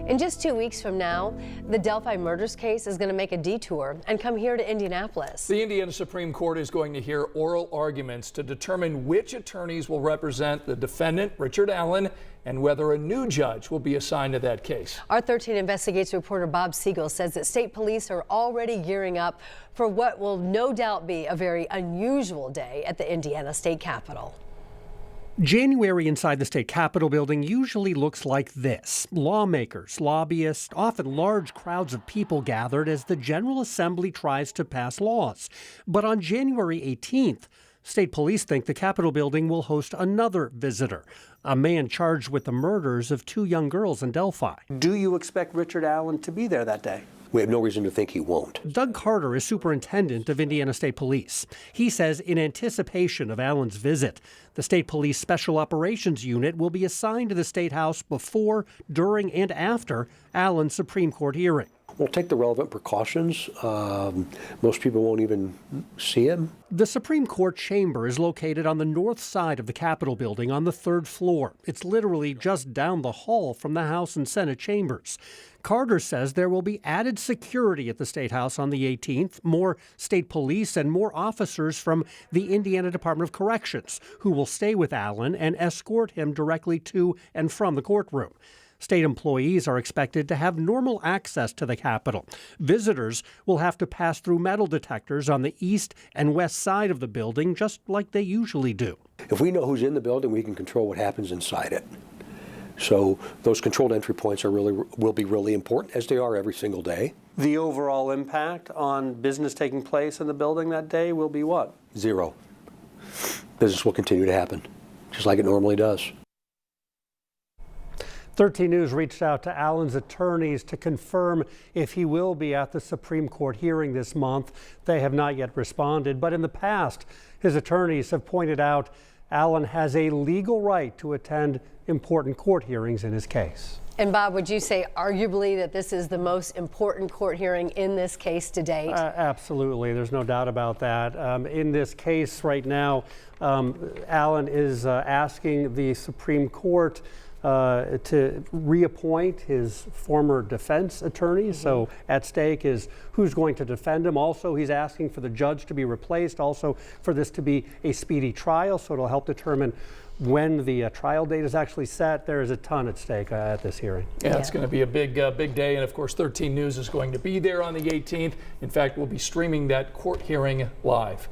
In just 2 weeks from now, the Delphi murders case is going to make a detour and come here to Indianapolis. The Indiana Supreme Court is going to hear oral arguments to determine which attorneys will represent the defendant, Richard Allen, and whether a new judge will be assigned to that case. Our 13 Investigates reporter Bob Siegel says that state police are already gearing up for what will no doubt be a very unusual day at the Indiana State Capitol. January inside the state capitol building usually looks like this. Lawmakers, lobbyists, often large crowds of people gathered as the General Assembly tries to pass laws. But on January 18th, state police think the Capitol building will host another visitor, a man charged with the murders of 2 young girls in Delphi. Do you expect Richard Allen to be there that day? We have no reason to think he won't. Doug Carter is superintendent of Indiana State Police. He says in anticipation of Allen's visit, the State Police Special Operations Unit will be assigned to the State House before, during, and after Allen's Supreme Court hearing. We'll take the relevant precautions. Most people won't even see him. The Supreme Court chamber is located on the north side of the Capitol building on the 3rd floor. It's literally just down the hall from the House and Senate chambers. Carter says there will be added security at the State House on the 18th, more state police and more officers from the Indiana Department of Corrections who will stay with Allen and escort him directly to and from the courtroom. State employees are expected to have normal access to the Capitol. Visitors will have to pass through metal detectors on the east and west side of the building, just like they usually do. If we know who's in the building, we can control what happens inside it. So those controlled entry points will be really important, as they are every single day. The overall impact on business taking place in the building that day will be what? 0. Business will continue to happen, just like it normally does. 13 News reached out to Allen's attorneys to confirm if he will be at the Supreme Court hearing this month. They have not yet responded, but in the past, his attorneys have pointed out Allen has a legal right to attend important court hearings in his case. And Bob, would you say arguably that this is the most important court hearing in this case to date? Absolutely. There's no doubt about that. In this case right now, Allen is asking the Supreme Court to reappoint his former defense attorney. So at stake is who's going to defend him. Also, he's asking for the judge to be replaced, also for this to be a speedy trial, so it'll help determine when the trial date is actually set. There is a ton at stake at this hearing. Yeah, it's going to be a big day, and of course 13 News is going to be there on the 18th. In fact, we'll be streaming that court hearing live.